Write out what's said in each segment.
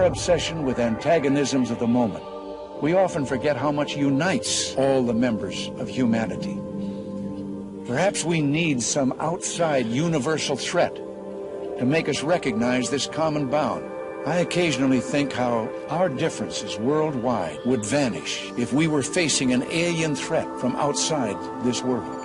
our obsession with antagonisms of the moment, we often forget how much unites all the members of humanity. Perhaps we need some outside universal threat to make us recognize this common bound. I occasionally think how our differences worldwide would vanish if we were facing an alien threat from outside this world.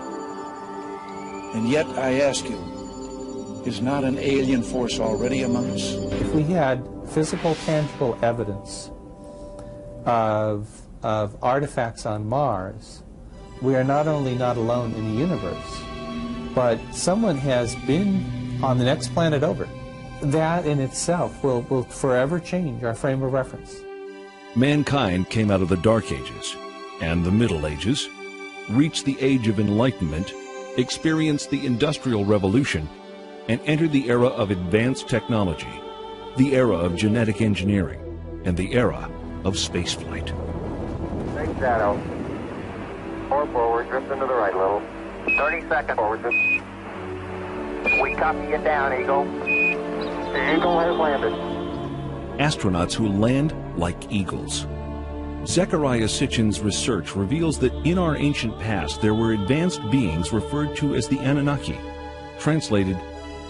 And yet, I ask you, is not an alien force already among us? If we had physical, tangible evidence of artifacts on Mars, we are not only not alone in the universe, but someone has been on the next planet over. That in itself will forever change our frame of reference. Mankind came out of the Dark Ages and the Middle Ages, reached the Age of Enlightenment, experienced the Industrial Revolution, and entered the era of advanced technology, the era of genetic engineering, and the era of spaceflight. Big shadow. 4 forward, drift into the right a little. 30 seconds forward. We copy you down, Eagle. The Eagle has landed. Astronauts who land like eagles. Zecharia Sitchin's research reveals that in our ancient past there were advanced beings referred to as the Anunnaki, translated,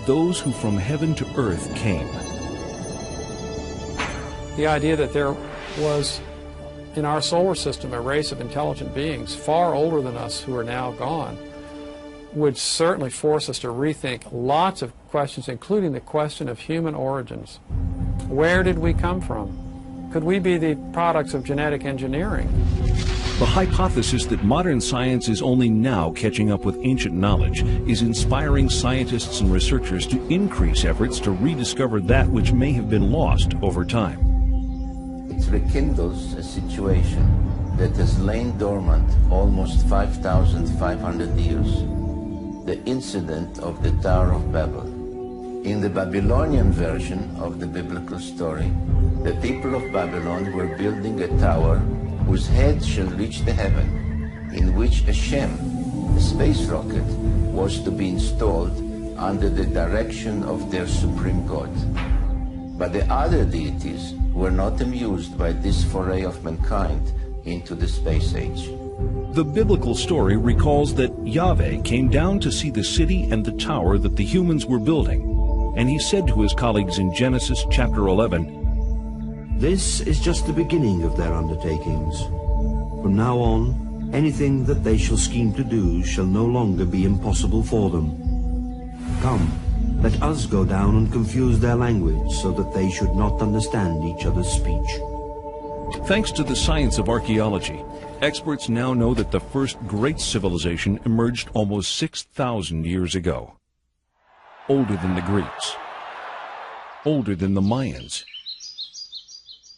those who from heaven to earth came. The idea that there was in our solar system a race of intelligent beings far older than us who are now gone would certainly force us to rethink lots of questions, including the question of human origins. Where did we come from? Could we be the products of genetic engineering? The hypothesis that modern science is only now catching up with ancient knowledge is inspiring scientists and researchers to increase efforts to rediscover that which may have been lost over time. It rekindles a situation that has lain dormant almost 5,500 years. The incident of the Tower of Babel. In the Babylonian version of the biblical story, the people of Babylon were building a tower whose head shall reach the heaven, in which a Shem, a space rocket, was to be installed under the direction of their supreme god. But the other deities were not amused by this foray of mankind into the space age. The biblical story recalls that Yahweh came down to see the city and the tower that the humans were building, and he said to his colleagues in Genesis chapter 11, "This is just the beginning of their undertakings. From now on, anything that they shall scheme to do shall no longer be impossible for them. Come, let us go down and confuse their language so that they should not understand each other's speech." Thanks to the science of archaeology, experts now know that the first great civilization emerged almost 6,000 years ago. Older than the Greeks, older than the Mayans,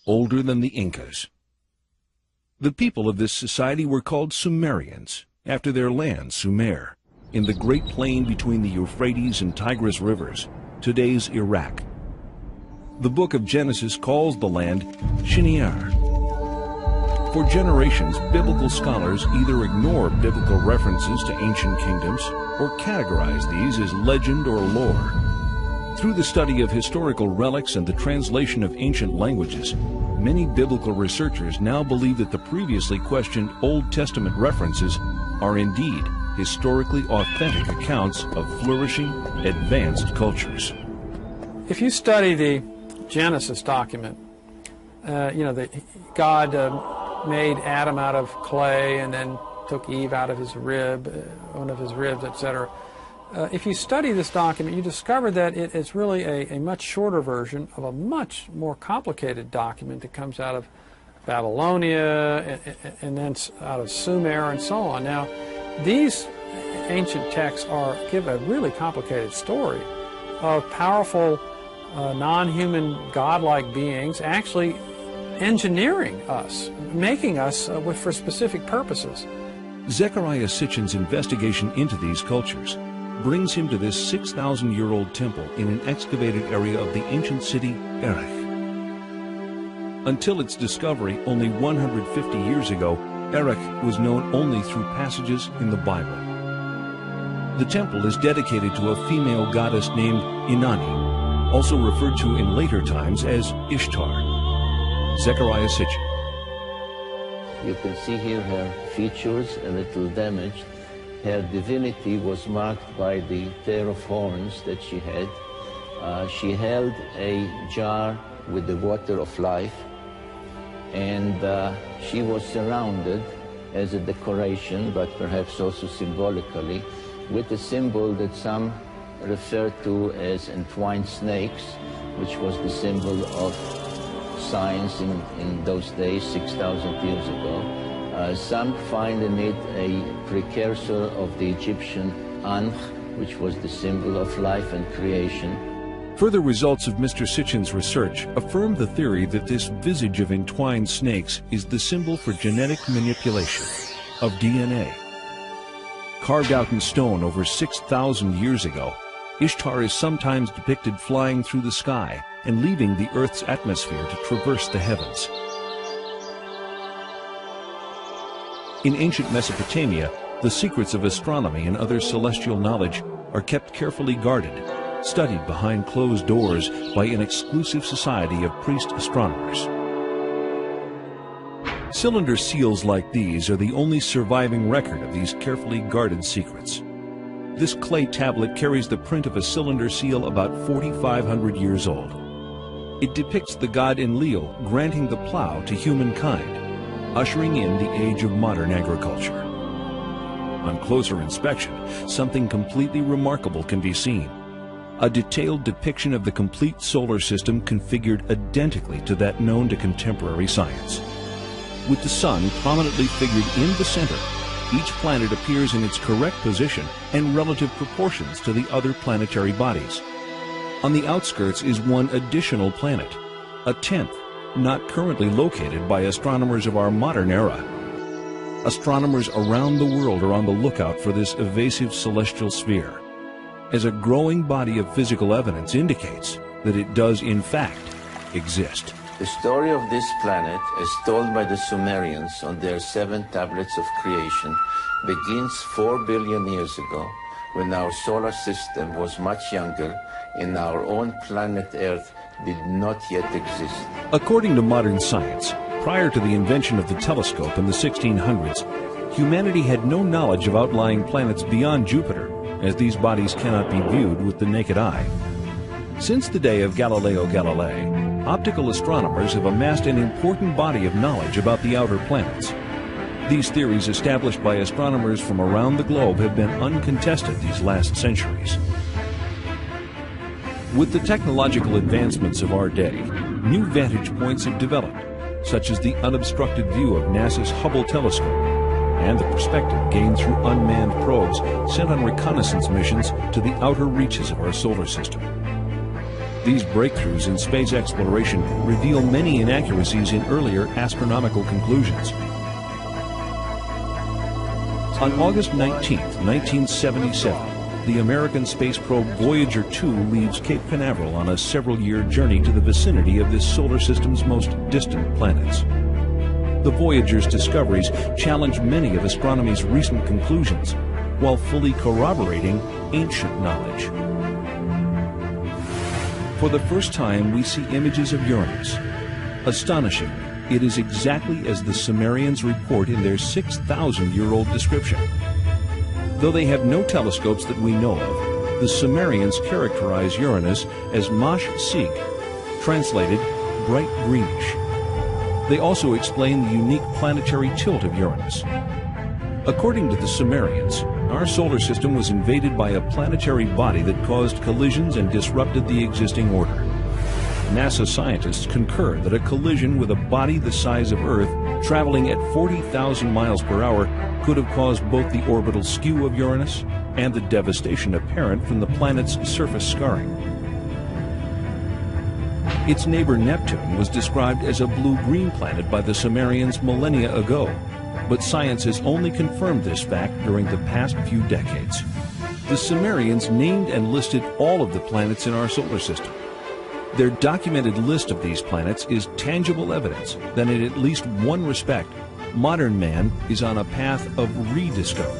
older than the Incas. The people of this society were called Sumerians, after their land, Sumer, in the great plain between the Euphrates and Tigris rivers, today's Iraq. The book of Genesis calls the land Shinear. For generations, biblical scholars either ignore biblical references to ancient kingdoms or categorize these as legend or lore. Through the study of historical relics and the translation of ancient languages, many biblical researchers now believe that the previously questioned Old Testament references are indeed historically authentic accounts of flourishing, advanced cultures. If you study the Genesis document, God made Adam out of clay and then took Eve out of his rib, one of his ribs, etc. If you study this document, you discover that it is really a much shorter version of a much more complicated document that comes out of Babylonia and then out of Sumer and so on. Now, these ancient texts give a really complicated story of powerful, non-human, godlike beings actually engineering us, making us for specific purposes. Zecharia Sitchin's investigation into these cultures brings him to this 6,000-year-old temple in an excavated area of the ancient city Erech. Until its discovery only 150 years ago, Erech was known only through passages in the Bible. The temple is dedicated to a female goddess named Inanni, also referred to in later times as Ishtar. Zechariah Sitchin. You can see here her features a little damaged. Her divinity was marked by the pair of horns that she had. She held a jar with the water of life, and she was surrounded as a decoration, but perhaps also symbolically, with a symbol that some refer to as entwined snakes, which was the symbol of science in those days, 6,000 years ago. Some find in it a precursor of the Egyptian Ankh, which was the symbol of life and creation. Further results of Mr. Sitchin's research affirm the theory that this visage of entwined snakes is the symbol for genetic manipulation of DNA. Carved out in stone over 6,000 years ago, Ishtar is sometimes depicted flying through the sky and leaving the Earth's atmosphere to traverse the heavens. In ancient Mesopotamia, the secrets of astronomy and other celestial knowledge are kept carefully guarded, studied behind closed doors by an exclusive society of priest astronomers. Cylinder seals like these are the only surviving record of these carefully guarded secrets. This clay tablet carries the print of a cylinder seal about 4,500 years old. It depicts the god Enlil granting the plow to humankind, ushering in the age of modern agriculture. On closer inspection, something completely remarkable can be seen. A detailed depiction of the complete solar system configured identically to that known to contemporary science. With the sun prominently figured in the center, each planet appears in its correct position and relative proportions to the other planetary bodies. On the outskirts is one additional planet, a 10th, not currently located by astronomers of our modern era. Astronomers around the world are on the lookout for this evasive celestial sphere, as a growing body of physical evidence indicates that it does in fact exist. The story of this planet, as told by the Sumerians on their 7 tablets of creation, begins 4 billion years ago, when our solar system was much younger and our own planet Earth did not yet exist. According to modern science, prior to the invention of the telescope in the 1600s, humanity had no knowledge of outlying planets beyond Jupiter, as these bodies cannot be viewed with the naked eye. Since the day of Galileo Galilei, optical astronomers have amassed an important body of knowledge about the outer planets. These theories established by astronomers from around the globe have been uncontested these last centuries. With the technological advancements of our day, new vantage points have developed, such as the unobstructed view of NASA's Hubble telescope and the perspective gained through unmanned probes sent on reconnaissance missions to the outer reaches of our solar system. These breakthroughs in space exploration reveal many inaccuracies in earlier astronomical conclusions. On August 19, 1977, the American space probe Voyager 2 leaves Cape Canaveral on a several-year journey to the vicinity of this solar system's most distant planets. The Voyager's discoveries challenge many of astronomy's recent conclusions, while fully corroborating ancient knowledge. For the first time, we see images of Uranus. Astonishingly, it is exactly as the Sumerians report in their 6,000-year-old description. Though they have no telescopes that we know of, the Sumerians characterize Uranus as Mash Sig, translated bright greenish. They also explain the unique planetary tilt of Uranus. According to the Sumerians, our solar system was invaded by a planetary body that caused collisions and disrupted the existing order. NASA scientists concur that a collision with a body the size of Earth, traveling at 40,000 miles per hour, could have caused both the orbital skew of Uranus and the devastation apparent from the planet's surface scarring. Its neighbor Neptune was described as a blue-green planet by the Sumerians millennia ago, but science has only confirmed this fact during the past few decades. The Sumerians named and listed all of the planets in our solar system. Their documented list of these planets is tangible evidence that in at least one respect, modern man is on a path of rediscovery.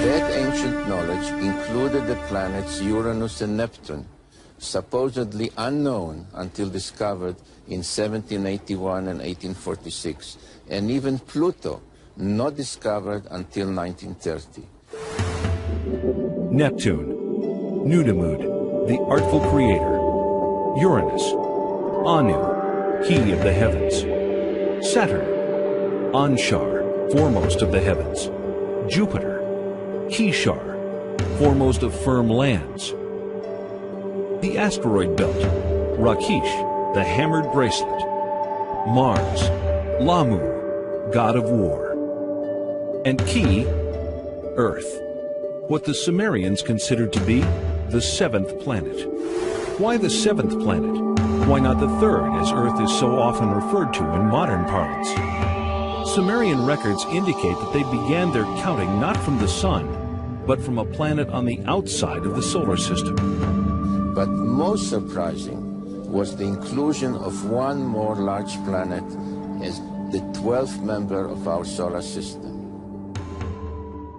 That ancient knowledge included the planets Uranus and Neptune, supposedly unknown until discovered in 1781 and 1846, and even Pluto, not discovered until 1930. Neptune, Nudimmud, the artful creator. Uranus, Anu, he of the heavens. Saturn, Anshar, foremost of the heavens. Jupiter, Kishar, foremost of firm lands. The asteroid belt, Rakish, the hammered bracelet. Mars, Lamu, god of war. And Ki, Earth, what the Sumerians considered to be the seventh planet. Why the seventh planet? Why not the third, as Earth is so often referred to in modern parlance? Sumerian records indicate that they began their counting not from the sun, but from a planet on the outside of the solar system. But most surprising was the inclusion of one more large planet as the 12th member of our solar system.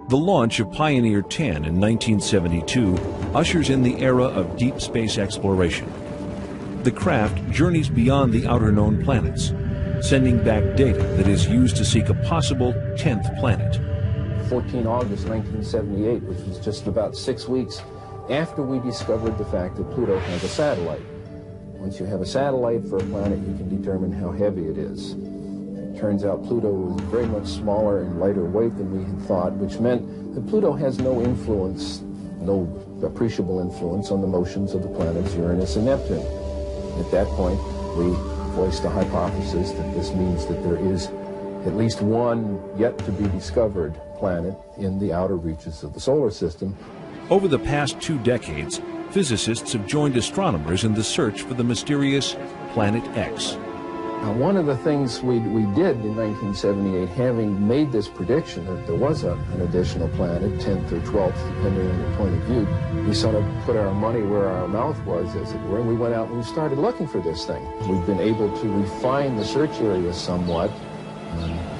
The launch of Pioneer 10 in 1972 ushers in the era of deep space exploration. The craft journeys beyond the outer known planets, sending back data that is used to seek a possible 10th planet. 14 August 1978, which was just about 6 weeks after we discovered the fact that Pluto has a satellite. Once you have a satellite for a planet, you can determine how heavy it is. It turns out Pluto was very much smaller and lighter weight than we had thought, which meant that Pluto has no influence, no appreciable influence on the motions of the planets Uranus and Neptune. At that point, we voiced the hypothesis that this means that there is at least one yet to be discovered planet in the outer reaches of the solar system. Over the past 2 decades, physicists have joined astronomers in the search for the mysterious Planet X. One of the things we did in 1978, having made this prediction that there was an additional planet, 10th or 12th, depending on your point of view, we sort of put our money where our mouth was, as it were, and we went out and we started looking for this thing. We've been able to refine the search area somewhat,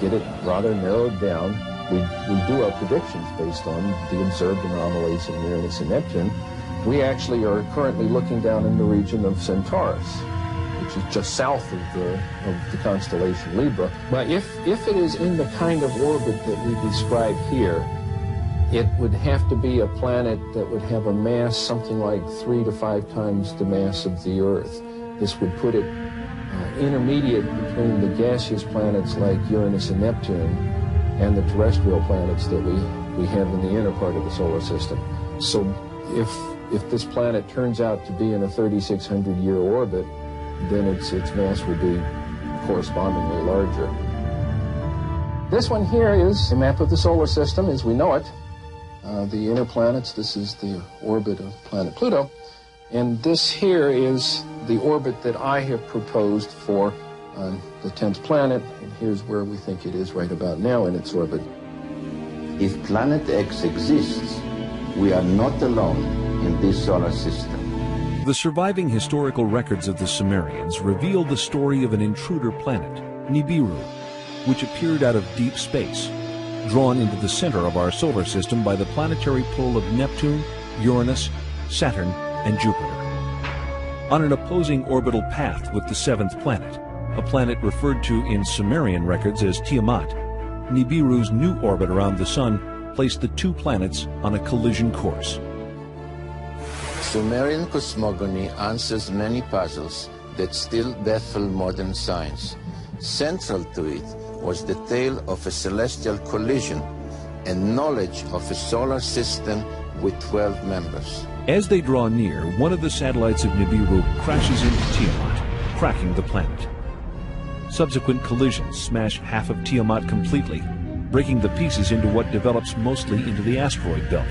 get it rather narrowed down. We do our predictions based on the observed anomalies in Uranus and Neptune. We actually are currently looking down in the region of Centaurus, which is just south of the constellation Libra. But if it is in the kind of orbit that we describe here, it would have to be a planet that would have a mass something like 3 to 5 times the mass of the Earth. This would put it intermediate between the gaseous planets like Uranus and Neptune and the terrestrial planets that we have in the inner part of the solar system. So if this planet turns out to be in a 3,600-year orbit, then its mass will be correspondingly larger. This one here is a map of the solar system as we know it. The inner planets, this is the orbit of planet Pluto. And this here is the orbit that I have proposed for the 10th planet. And here's where we think it is right about now in its orbit. If Planet X exists, we are not alone in this solar system. The surviving historical records of the Sumerians reveal the story of an intruder planet, Nibiru, which appeared out of deep space, drawn into the center of our solar system by the planetary pull of Neptune, Uranus, Saturn, and Jupiter. On an opposing orbital path with the 7th planet, a planet referred to in Sumerian records as Tiamat, Nibiru's new orbit around the Sun placed the 2 planets on a collision course. Sumerian cosmogony answers many puzzles that still baffle modern science. Central to it was the tale of a celestial collision and knowledge of a solar system with 12 members. As they draw near, one of the satellites of Nibiru crashes into Tiamat, cracking the planet. Subsequent collisions smash half of Tiamat completely, breaking the pieces into what develops mostly into the asteroid belt.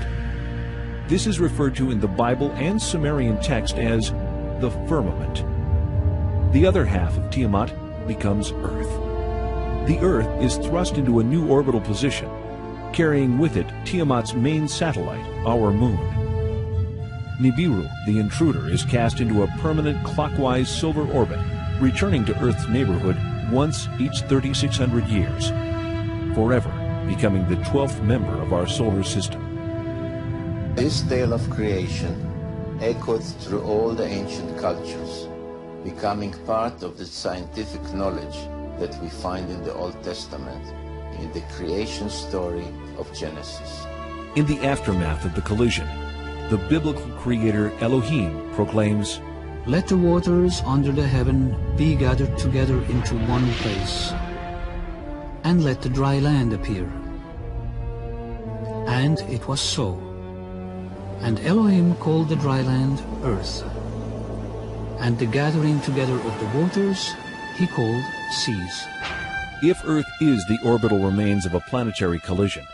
This is referred to in the Bible and Sumerian text as the firmament. The other half of Tiamat becomes Earth. The Earth is thrust into a new orbital position, carrying with it Tiamat's main satellite, our moon. Nibiru, the intruder, is cast into a permanent clockwise silver orbit, returning to Earth's neighborhood once each 3,600 years, forever becoming the 12th member of our solar system. This tale of creation echoed through all the ancient cultures, becoming part of the scientific knowledge that we find in the Old Testament, in the creation story of Genesis. In the aftermath of the collision, the biblical creator Elohim proclaims, "Let the waters under the heaven be gathered together into one place, and let the dry land appear." And it was so. And Elohim called the dry land earth, and the gathering together of the waters he called seas. If Earth is the orbital remains of a planetary collision,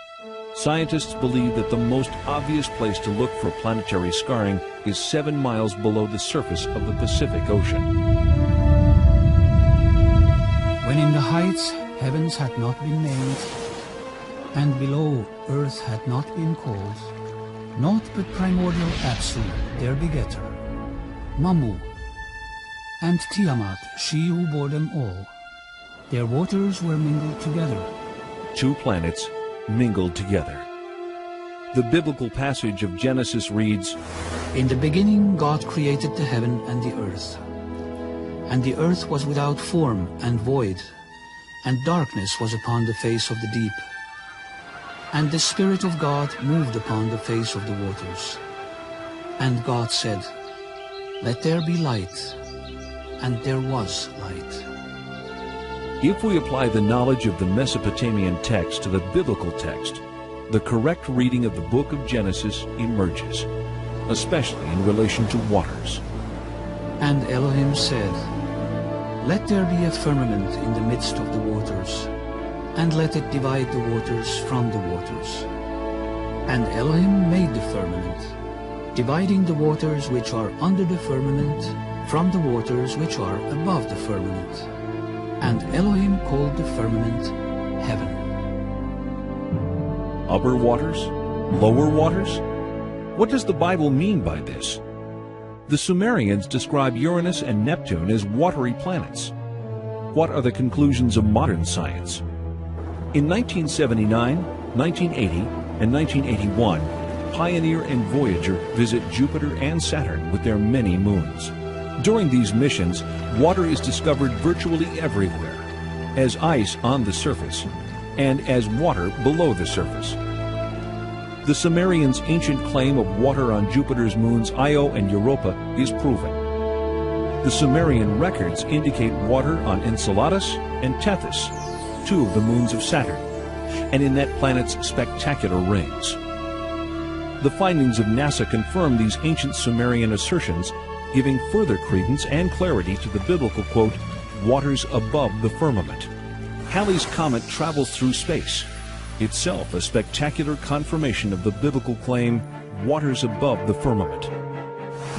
scientists believe that the most obvious place to look for planetary scarring is 7 miles below the surface of the Pacific Ocean. When in the heights heavens had not been named, and below earth had not been called, naught but primordial Apsu, their begetter, Mamu, and Tiamat, she who bore them all. Their waters were mingled together. 2 planets mingled together. The biblical passage of Genesis reads, "In the beginning God created the heaven and the earth. And the earth was without form and void, and darkness was upon the face of the deep. And the Spirit of God moved upon the face of the waters. And God said, Let there be light. And there was light." If we apply the knowledge of the Mesopotamian text to the biblical text, the correct reading of the book of Genesis emerges, especially in relation to waters. And Elohim said, "Let there be a firmament in the midst of the waters, and let it divide the waters from the waters." And Elohim made the firmament, dividing the waters which are under the firmament from the waters which are above the firmament. And Elohim called the firmament heaven. Upper waters? Lower waters? What does the Bible mean by this? The Sumerians describe Uranus and Neptune as watery planets. What are the conclusions of modern science? In 1979, 1980, and 1981, Pioneer and Voyager visit Jupiter and Saturn with their many moons. During these missions, water is discovered virtually everywhere, as ice on the surface and as water below the surface. The Sumerians' ancient claim of water on Jupiter's moons Io and Europa is proven. The Sumerian records indicate water on Enceladus and Tethys, 2 of the moons of Saturn, and in that planet's spectacular rings. The findings of NASA confirm these ancient Sumerian assertions, giving further credence and clarity to the biblical quote, "waters above the firmament." Halley's Comet travels through space, itself a spectacular confirmation of the biblical claim, "waters above the firmament."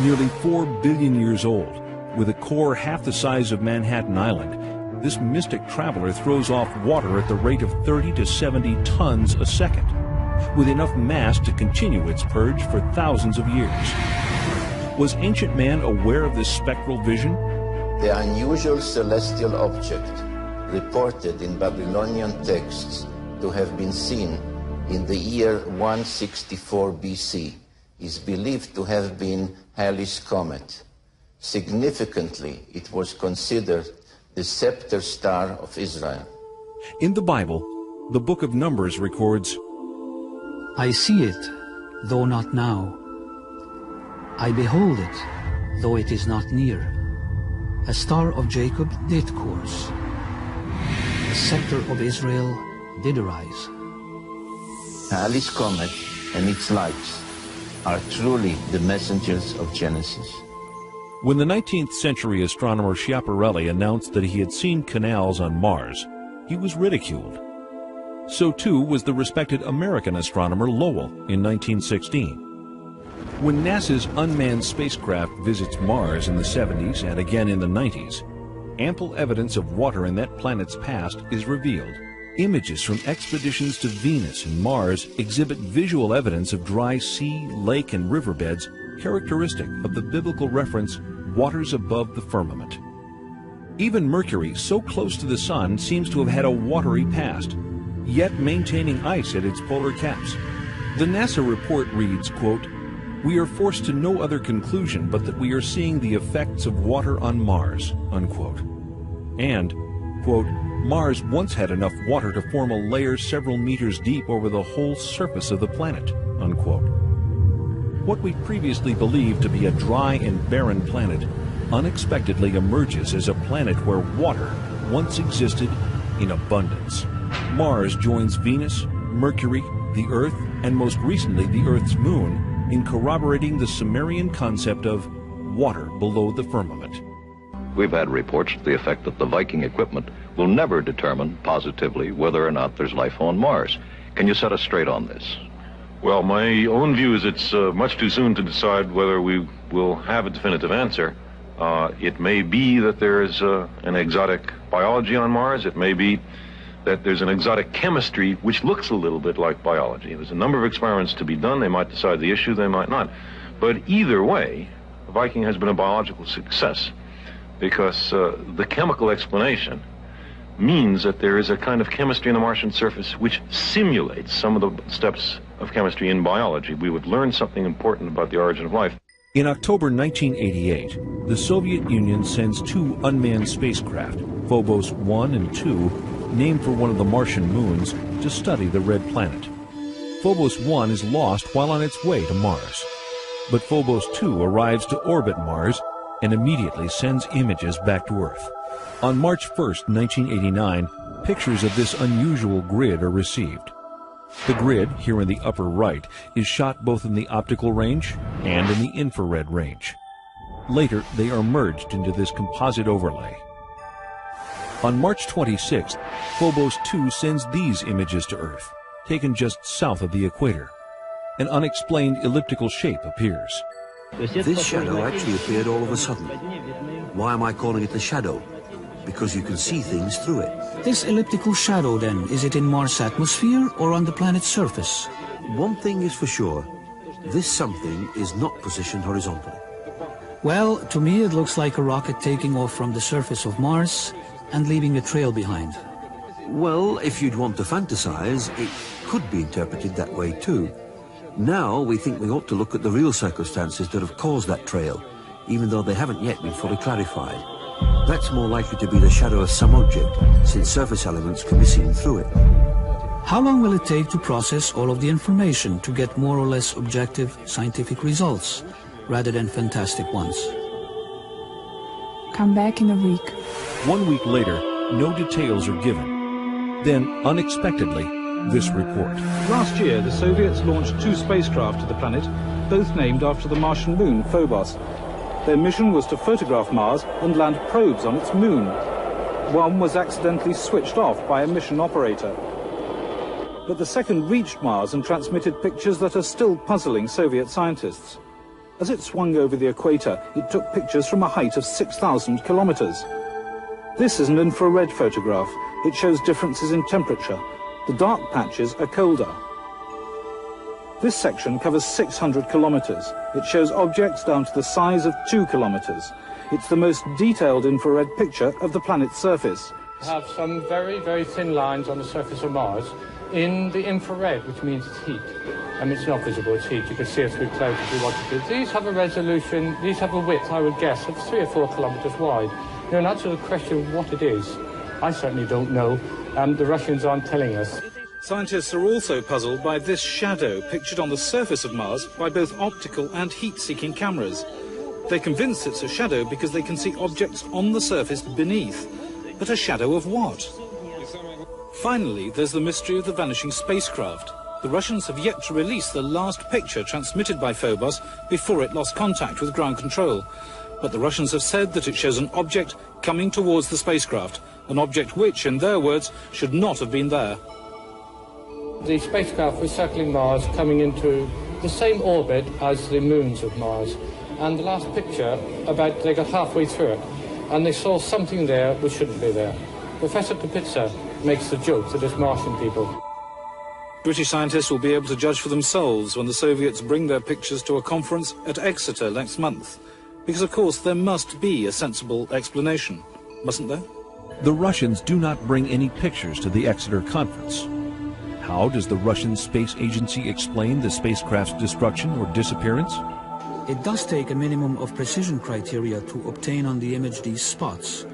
Nearly 4 billion years old, with a core half the size of Manhattan Island, this mystic traveler throws off water at the rate of 30 to 70 tons a second, with enough mass to continue its purge for thousands of years. Was ancient man aware of this spectral vision? The unusual celestial object, reported in Babylonian texts to have been seen in the year 164 BC, is believed to have been Halley's Comet. Significantly, it was considered the scepter star of Israel. In the Bible, the book of Numbers records, "I see it, though not now. I behold it, though it is not near. A star of Jacob did course. The scepter of Israel did arise." Halley's Comet and its lights are truly the messengers of Genesis. when the 19th century astronomer Schiaparelli announced that he had seen canals on Mars, he was ridiculed. So too was the respected American astronomer Lowell in 1916. When NASA's unmanned spacecraft visits Mars in the 70s and again in the 90s, ample evidence of water in that planet's past is revealed. Images from expeditions to Venus and Mars exhibit visual evidence of dry sea, lake, and riverbeds characteristic of the biblical reference, waters above the firmament. Even Mercury, so close to the Sun, seems to have had a watery past, yet maintaining ice at its polar caps. The NASA report reads, quote, We are forced to no other conclusion but that we are seeing the effects of water on Mars, unquote. And, quote, Mars once had enough water to form a layer several meters deep over the whole surface of the planet, unquote. What we previously believed to be a dry and barren planet unexpectedly emerges as a planet where water once existed in abundance. Mars joins Venus, Mercury, the Earth, and most recently the Earth's moon in corroborating the Sumerian concept of water below the firmament. We've had reports to the effect that the Viking equipment will never determine positively whether or not there's life on Mars. Can you set us straight on this? Well, my own view is it's much too soon to decide whether we will have a definitive answer. It may be that there is an exotic biology on Mars. It may be that there's an exotic chemistry which looks a little bit like biology. There's a number of experiments to be done. They might decide the issue, they might not. But either way, Viking has been a biological success because the chemical explanation means that there is a kind of chemistry on the Martian surface which simulates some of the steps of chemistry in biology. We would learn something important about the origin of life. In October 1988, the Soviet Union sends 2 unmanned spacecraft, Phobos 1 and 2, named for one of the Martian moons, to study the red planet. Phobos 1 is lost while on its way to Mars. But Phobos 2 arrives to orbit Mars and immediately sends images back to Earth. On March 1st, 1989, pictures of this unusual grid are received. The grid, here in the upper right, is shot both in the optical range and in the infrared range. Later, they are merged into this composite overlay. On March 26th, Phobos 2 sends these images to Earth, taken just south of the equator. An unexplained elliptical shape appears. This shadow actually appeared all of a sudden. Why am I calling it a shadow? Because you can see things through it. This elliptical shadow, then, is it in Mars' atmosphere or on the planet's surface? One thing is for sure. This something is not positioned horizontally. Well, to me it looks like a rocket taking off from the surface of Mars and leaving a trail behind. Well, if you'd want to fantasize, it could be interpreted that way too. Now we think we ought to look at the real circumstances that have caused that trail, even though they haven't yet been fully clarified. That's more likely to be the shadow of some object, since surface elements can be seen through it. How long will it take to process all of the information to get more or less objective scientific results, rather than fantastic ones? Come back in a week. 1 week later, no details are given. Then, unexpectedly, this report. Last year, the Soviets launched 2 spacecraft to the planet, both named after the Martian moon, Phobos. Their mission was to photograph Mars and land probes on its moon. One was accidentally switched off by a mission operator. But the second reached Mars and transmitted pictures that are still puzzling Soviet scientists. As it swung over the equator, it took pictures from a height of 6,000 kilometers. This is an infrared photograph. It shows differences in temperature. The dark patches are colder. This section covers 600 kilometers. It shows objects down to the size of 2 kilometers. It's the most detailed infrared picture of the planet's surface. We have some very, very thin lines on the surface of Mars in the infrared, which means it's heat. I mean, it's not visible, it's heat. You can see it through clouds if you wanted to. These have a resolution, these have a width, I would guess, of 3 or 4 kilometers wide. Now, in answer to the question of what it is, I certainly don't know. The Russians aren't telling us. Scientists are also puzzled by this shadow pictured on the surface of Mars by both optical and heat-seeking cameras. They're convinced it's a shadow because they can see objects on the surface beneath. But a shadow of what? Finally, there's the mystery of the vanishing spacecraft. The Russians have yet to release the last picture transmitted by Phobos before it lost contact with ground control. But the Russians have said that it shows an object coming towards the spacecraft, an object which, in their words, should not have been there. The spacecraft was circling Mars, coming into the same orbit as the moons of Mars. And the last picture, they got halfway through it, and they saw something there which shouldn't be there. Professor Kapitsa makes the joke that it's Martian people. British scientists will be able to judge for themselves when the Soviets bring their pictures to a conference at Exeter next month. Because, of course, there must be a sensible explanation, mustn't there? The Russians do not bring any pictures to the Exeter conference. How does the Russian Space Agency explain the spacecraft's destruction or disappearance? It does take a minimum of precision criteria to obtain on the image these spots,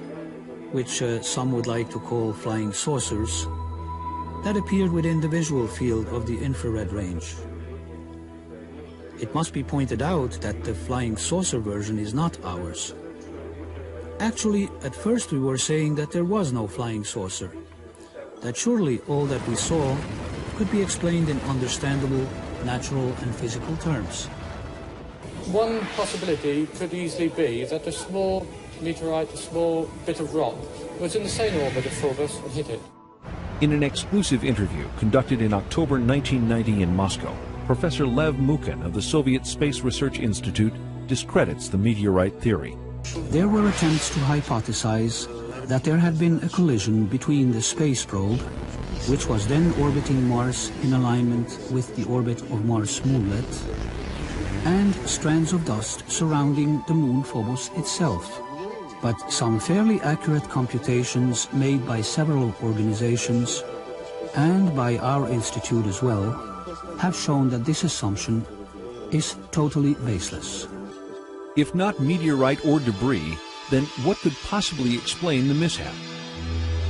which some would like to call flying saucers, that appeared within the visual field of the infrared range. It must be pointed out that the flying saucer version is not ours. Actually, at first we were saying that there was no flying saucer, that surely all that we saw could be explained in understandable, natural and physical terms. One possibility could easily be that the small meteorite, the small bit of rock, was in the same orbit of Phobos and hit it. In an exclusive interview conducted in October 1990 in Moscow, Professor Lev Mukhin of the Soviet Space Research Institute discredits the meteorite theory. There were attempts to hypothesize that there had been a collision between the space probe, which was then orbiting Mars in alignment with the orbit of Mars' moonlet, and strands of dust surrounding the moon Phobos itself. But some fairly accurate computations made by several organizations, and by our institute as well, have shown that this assumption is totally baseless. If not meteorite or debris, then what could possibly explain the mishap?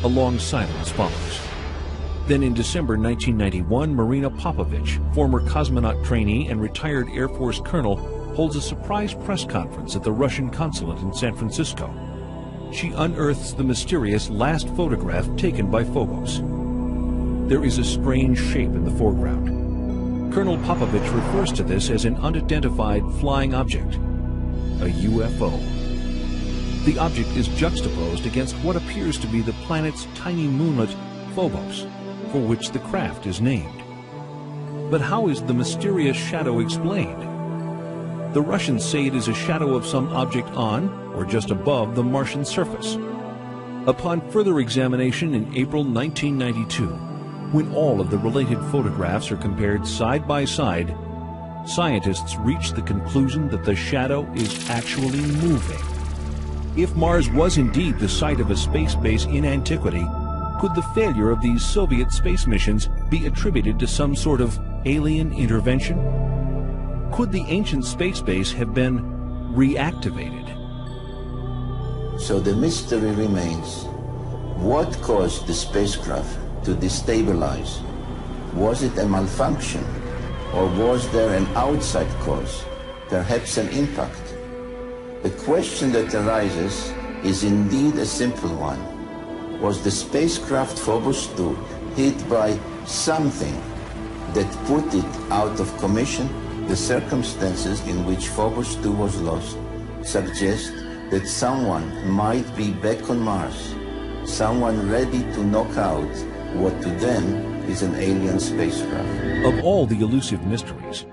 A long silence follows. Then in December 1991, Marina Popovich, former cosmonaut trainee and retired Air Force colonel, holds a surprise press conference at the Russian consulate in San Francisco. She unearths the mysterious last photograph taken by Phobos. There is a strange shape in the foreground. Colonel Popovich refers to this as an unidentified flying object, a UFO. The object is juxtaposed against what appears to be the planet's tiny moonlet, Phobos, for which the craft is named. But how is the mysterious shadow explained? The Russians say it is a shadow of some object on or just above the Martian surface. Upon further examination in April 1992, when all of the related photographs are compared side by side, scientists reach the conclusion that the shadow is actually moving. If Mars was indeed the site of a space base in antiquity, could the failure of these Soviet space missions be attributed to some sort of alien intervention? Could the ancient space base have been reactivated? So the mystery remains. What caused the spacecraft to destabilize? Was it a malfunction? Or was there an outside cause, perhaps an impact? The question that arises is indeed a simple one. Was the spacecraft Phobos 2 hit by something that put it out of commission? The circumstances in which Phobos 2 was lost suggest that someone might be back on Mars, someone ready to knock out what to them is an alien spacecraft. Of all the elusive mysteries,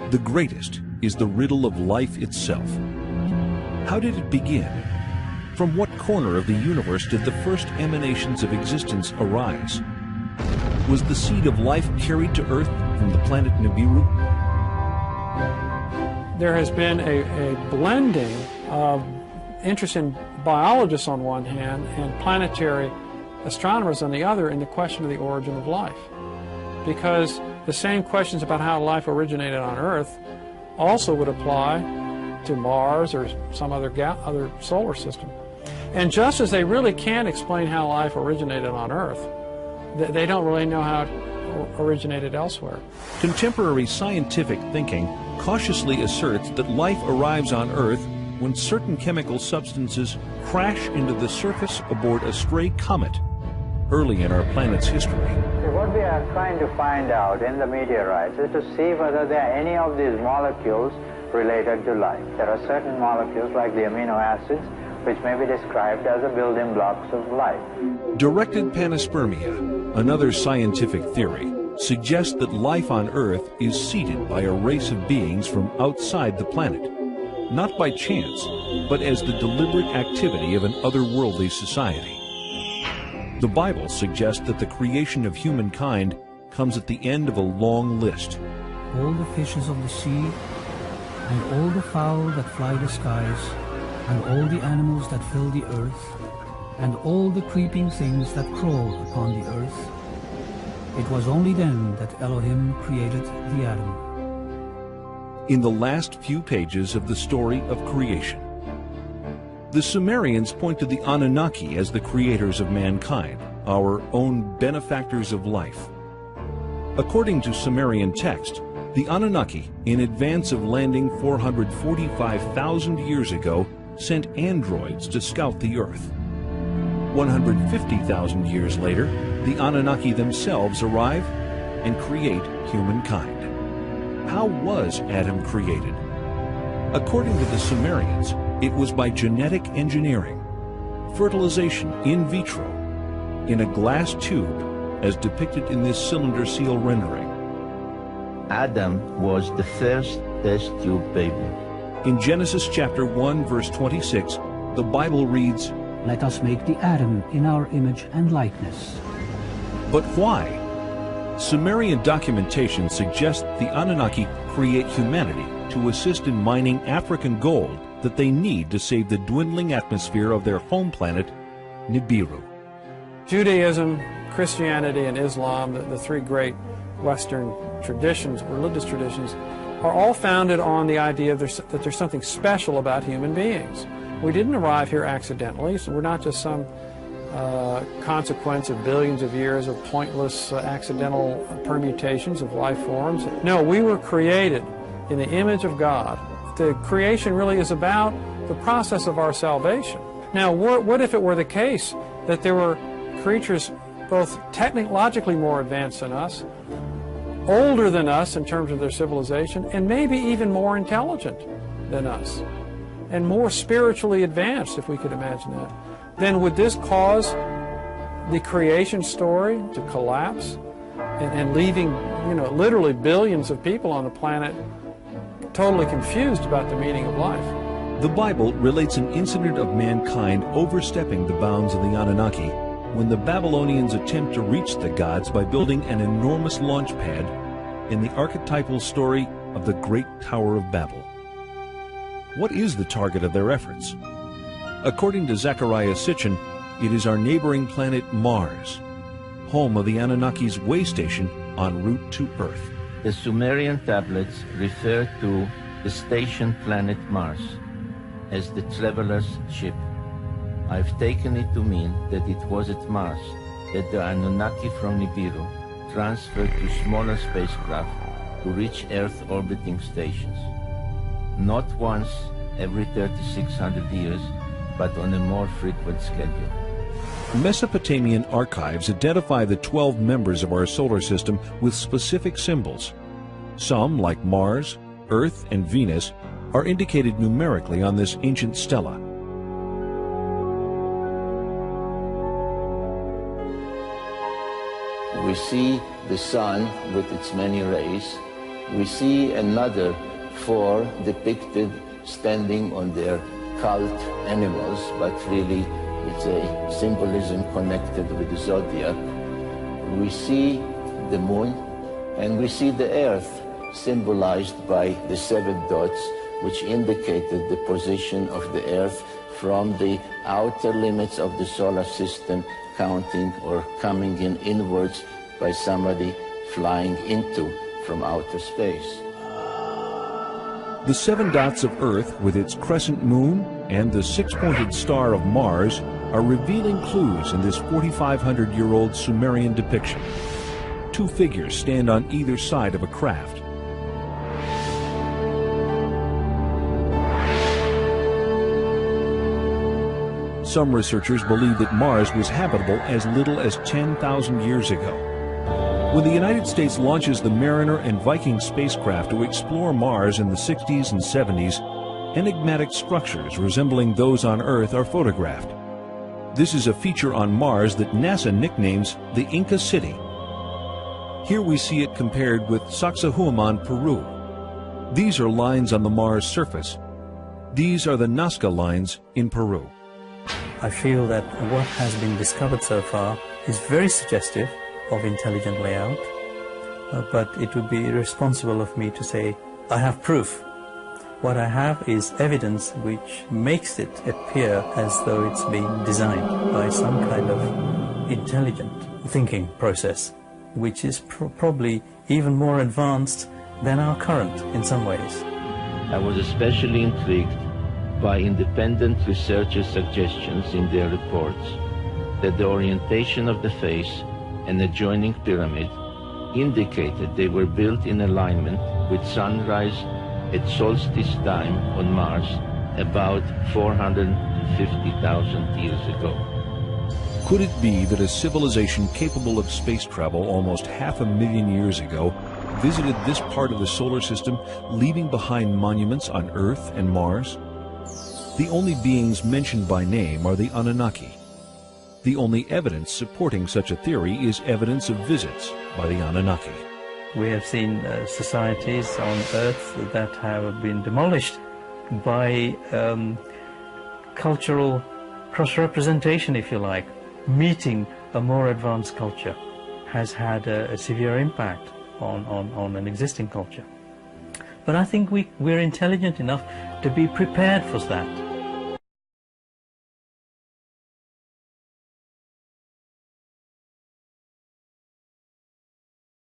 the greatest is the riddle of life itself. How did it begin? From what corner of the universe did the first emanations of existence arise? Was the seed of life carried to Earth from the planet Nibiru? There has been a blending of interest in biologists on one hand and planetary astronomers on the other in the question of the origin of life. Because the same questions about how life originated on Earth also would apply to Mars or some other solar system. And just as they really can't explain how life originated on Earth, they don't really know how it originated elsewhere. Contemporary scientific thinking cautiously asserts that life arrives on Earth when certain chemical substances crash into the surface aboard a stray comet early in our planet's history. What we are trying to find out in the meteorites is to see whether there are any of these molecules related to life. There are certain molecules like the amino acids which may be described as the building blocks of life. Directed panspermia, another scientific theory, suggests that life on Earth is seeded by a race of beings from outside the planet, not by chance, but as the deliberate activity of an otherworldly society. The Bible suggests that the creation of humankind comes at the end of a long list. All the fishes of the sea, and all the fowl that fly the skies, and all the animals that fill the earth, and all the creeping things that crawl upon the earth. It was only then that Elohim created the atom. in the last few pages of the story of creation. The Sumerians point to the Anunnaki as the creators of mankind, our own benefactors of life. According to Sumerian text, the Anunnaki, in advance of landing 445,000 years ago, sent androids to scout the earth. 150,000 years later, the Anunnaki themselves arrive and create humankind. How was Adam created? According to the Sumerians, it was by genetic engineering, fertilization in vitro, in a glass tube, as depicted in this cylinder seal rendering. Adam was the first test tube baby. In Genesis chapter 1, verse 26, the Bible reads, "Let us make the Adam in our image and likeness." But why? Sumerian documentation suggests the Anunnaki create humanity to assist in mining African gold that they need to save the dwindling atmosphere of their home planet, Nibiru. Judaism, Christianity, and Islam, the three great Western traditions, religious traditions, are all founded on the idea that there's something special about human beings. We didn't arrive here accidentally, so we're not just some consequence of billions of years of pointless accidental permutations of life forms. No, we were created in the image of God. The creation really is about the process of our salvation. Now, what if it were the case that there were creatures both technologically more advanced than us, older than us in terms of their civilization, and maybe even more intelligent than us, and more spiritually advanced, if we could imagine that? Then would this cause the creation story to collapse and leaving, literally billions of people on the planet totally confused about the meaning of life? The Bible relates an incident of mankind overstepping the bounds of the Anunnaki when the Babylonians attempt to reach the gods by building an enormous launch pad in the archetypal story of the Great Tower of Babel. What is the target of their efforts? According to Zecharia Sitchin, it is our neighboring planet Mars, home of the Anunnaki's way station en route to Earth. The Sumerian tablets refer to the station planet Mars as the traveler's ship. I've taken it to mean that it was at Mars that the Anunnaki from Nibiru transferred to smaller spacecraft to reach Earth orbiting stations. Not once every 3,600 years, but on a more frequent schedule. Mesopotamian archives identify the 12 members of our solar system with specific symbols. Some, like Mars, Earth, and Venus, are indicated numerically on this ancient stela. We see the sun with its many rays. We see another 4 depicted standing on their cult animals, but really it's a symbolism connected with the zodiac. We see the moon, and we see the earth symbolized by the 7 dots, which indicated the position of the earth from the outer limits of the solar system, counting or coming in inwards by somebody flying into from outer space. The 7 dots of Earth with its crescent moon and the 6-pointed star of Mars are revealing clues in this 4,500-year-old Sumerian depiction. 2 figures stand on either side of a craft. Some researchers believe that Mars was habitable as little as 10,000 years ago. When the United States launches the Mariner and Viking spacecraft to explore Mars in the 60s and 70s, enigmatic structures resembling those on Earth are photographed. This is a feature on Mars that NASA nicknames the Inca City. Here we see it compared with Sacsayhuaman, Peru. These are lines on the Mars surface. These are the Nazca lines in Peru. I feel that what has been discovered so far is very suggestive of intelligent layout, but it would be irresponsible of me to say I have proof. What I have is evidence which makes it appear as though it's been designed by some kind of intelligent thinking process, which is probably even more advanced than our current in some ways. I was especially intrigued by independent researchers' suggestions in their reports that the orientation of the face and adjoining pyramid indicated they were built in alignment with sunrise at solstice time on Mars about 450,000 years ago. Could it be that a civilization capable of space travel almost 500,000 years ago visited this part of the solar system, leaving behind monuments on Earth and Mars? The only beings mentioned by name are the Anunnaki. The only evidence supporting such a theory is evidence of visits by the Anunnaki. We have seen societies on Earth that have been demolished by cultural cross-representation, if you like. Meeting a more advanced culture has had a severe impact on an existing culture. But I think we're intelligent enough to be prepared for that.